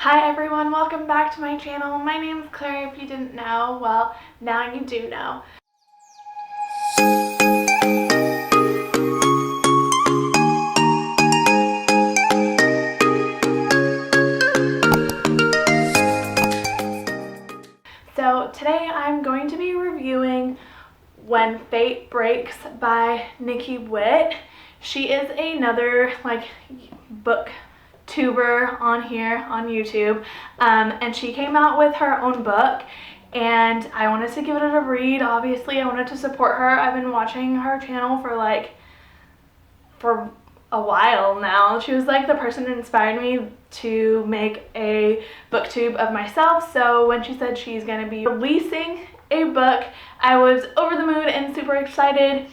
Hi everyone, welcome back to my channel. My name is Claire. If you didn't know, well, now you do know. So today I'm going to be reviewing When Fate Breaks by Nikki Witt. She is another booktuber on here on YouTube, and she came out with her own book, and I wanted to give it a read. Obviously, I wanted to support her. I've been watching her channel for a while now. She was like the person that inspired me to make a booktube of myself. So when she said she's going to be releasing a book, I was over the moon and super excited,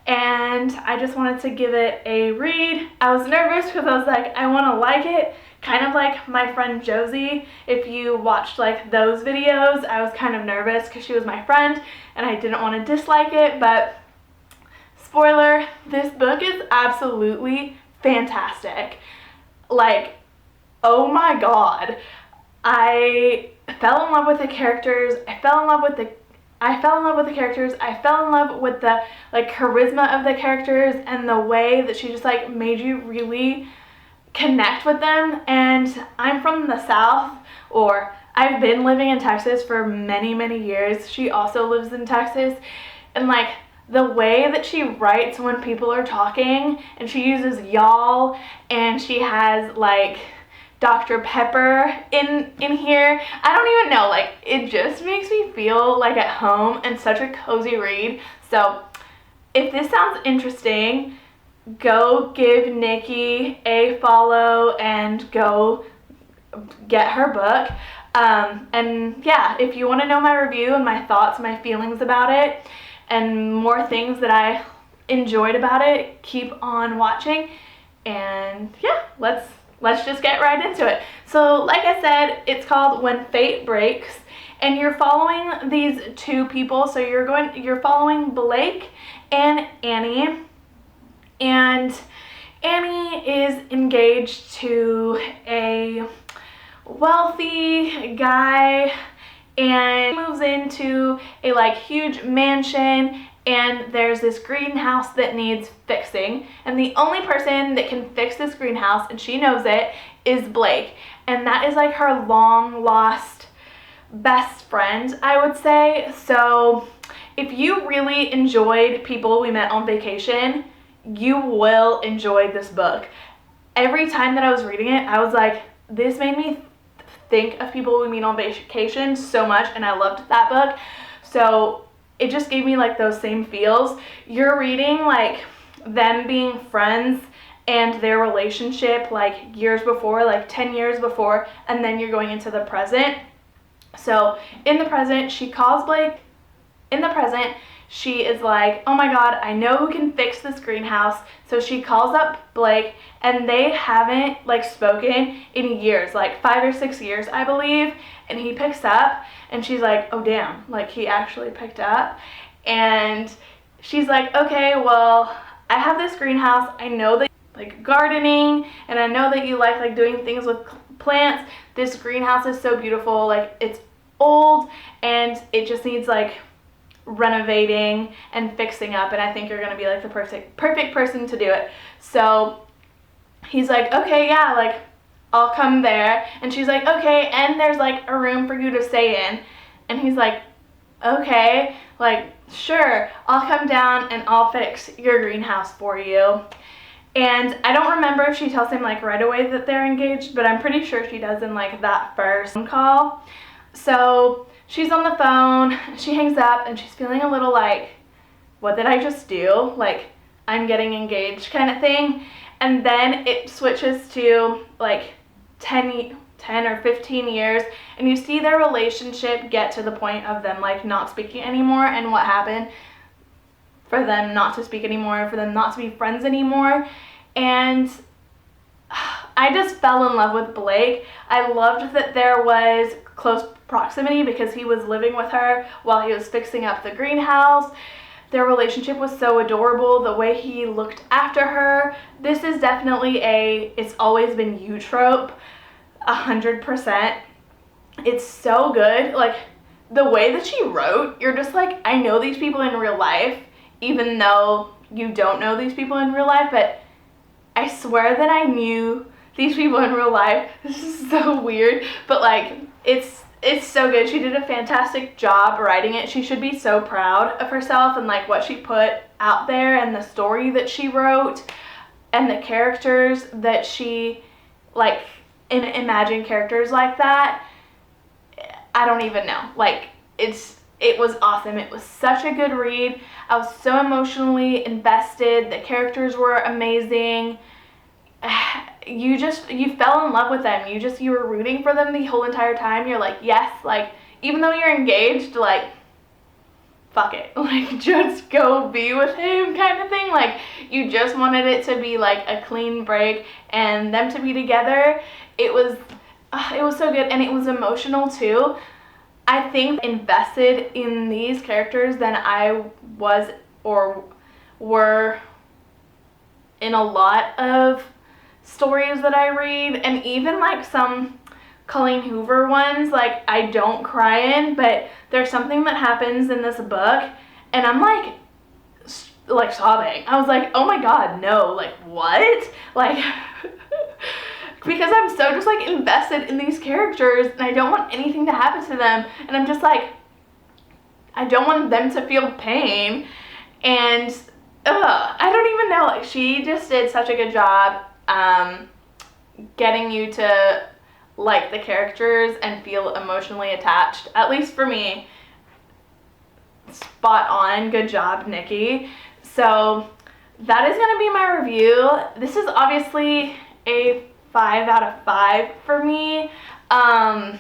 and I just wanted to give it a read. I was nervous because I was like, I want to like it, kind of like my friend Josie. If you watched like those videos, I was kind of nervous because she was my friend and I didn't want to dislike it, but spoiler, this book is absolutely fantastic. Like, oh my god. I fell in love with the characters. I fell in love with the charisma of the characters and the way that she just like made you really connect with them. And I'm from the South, or I've been living in Texas for many years. She also lives in Texas, and like the way that she writes when people are talking, and she uses y'all, and she has like Dr. Pepper in here. I don't even know, like it just makes me feel like at home and such a cozy read. So if this sounds interesting, go give Nikki a follow and go get her book. And yeah, if you want to know my review and my thoughts, my feelings about it, and more things that I enjoyed about it, keep on watching. And yeah, let's just get right into it. So like I said, it's called When Fate Breaks, and you're following these two people. So you're following Blake and Annie, and Annie is engaged to a wealthy guy and moves into a like huge mansion, and there's this greenhouse that needs fixing, and the only person that can fix this greenhouse, and she knows it, is Blake. And that is like her long lost best friend, I would say. So if you really enjoyed People We Met on Vacation, you will enjoy this book. Every time that I was reading it, I was like, this made me think of People We Meet on Vacation so much, and I loved that book. So it just gave me like those same feels. You're reading like them being friends and their relationship like years before, like 10 years before, and then you're going into the present. So in the present, she calls Blake. In the present, she is like, oh my god, I know who can fix this greenhouse. So she calls up Blake, and they haven't like spoken in years, like 5 or 6 years, I believe. And he picks up, and she's like, oh damn, like he actually picked up. And she's like, okay, well, I have this greenhouse. I know that you like gardening, and I know that you like doing things with plants. This greenhouse is so beautiful. Like it's old, and it just needs like renovating and fixing up, and I think you're gonna be like the perfect person to do it. So he's like, okay, yeah, like I'll come there. And she's like, okay, and there's like a room for you to stay in. And he's like, okay, like sure, I'll come down and I'll fix your greenhouse for you. And I don't remember if she tells him like right away that they're engaged, but I'm pretty sure she does in like that first phone call. So she's on the phone, she hangs up, and she's feeling a little like, what did I just do? Like, I'm getting engaged kind of thing. And then it switches to like 10 or 15 years, and you see their relationship get to the point of them like not speaking anymore, and what happened for them not to speak anymore, for them not to be friends anymore. And I just fell in love with Blake. I loved that there was close proximity because he was living with her while he was fixing up the greenhouse. Their relationship was so adorable, the way he looked after her. This is definitely a it's always been you trope. 100%. It's so good. Like, the way that she wrote, you're just like, I know these people in real life, even though you don't know these people in real life, but I swear that I knew these people in real life. This is so weird, but like, it's so good. She did a fantastic job writing it. She should be so proud of herself and like what she put out there and the story that she wrote and the characters that she, like, imagined characters like that. I don't even know. Like, it was awesome. It was such a good read. I was so emotionally invested. The characters were amazing. You fell in love with them. You were rooting for them the whole entire time. You're like, yes, like, even though you're engaged, like, fuck it. Like, just go be with him kind of thing. Like, you just wanted it to be like a clean break and them to be together. It was so good, and it was emotional too. I think invested in these characters than I was or were in a lot of stories that I read, and even like some Colleen Hoover ones, like, I don't cry in, but there's something that happens in this book and I'm like sobbing. I was like, oh my god, no, like, what? Like, because I'm so just like invested in these characters and I don't want anything to happen to them, and I'm just like, I don't want them to feel pain, and I don't even know. Like, she just did such a good job getting you to like the characters and feel emotionally attached. At least for me. Spot on. Good job, Nikki. So that is going to be my review. This is obviously a 5 out of 5 for me. And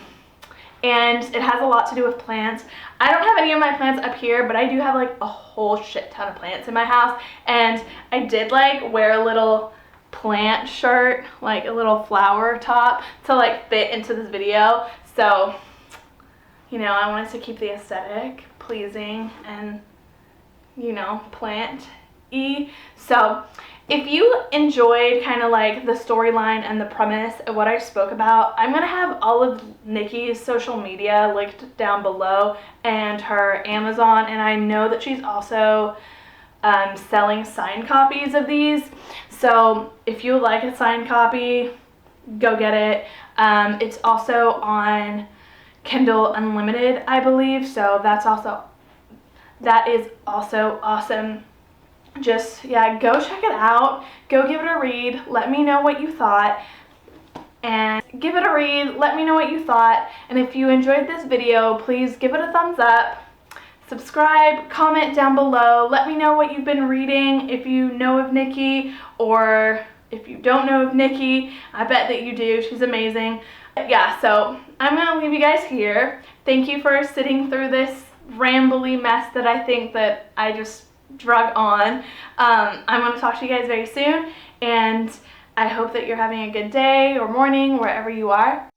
it has a lot to do with plants. I don't have any of my plants up here, but I do have like a whole shit ton of plants in my house. And I did like wear a little plant shirt, like a little flower top, to like fit into this video. So, you know, I wanted to keep the aesthetic pleasing and, you know, plant-y. So if you enjoyed kind of like the storyline and the premise of what I spoke about, I'm going to have all of Nikki's social media linked down below and her Amazon, and I know that she's also selling signed copies of these. So if you would like a signed copy, go get it. It's also on Kindle Unlimited, I believe, so that is also awesome. Just, yeah, go check it out. Go give it a read. Let me know what you thought. And give it a read. Let me know what you thought. And if you enjoyed this video, please give it a thumbs up. Subscribe, comment down below. Let me know what you've been reading, if you know of Nikki, or if you don't know of Nikki. I bet that you do. She's amazing. Yeah, so I'm going to leave you guys here. Thank you for sitting through this rambly mess that I think that I just drug on. I'm going to talk to you guys very soon, and I hope that you're having a good day or morning wherever you are.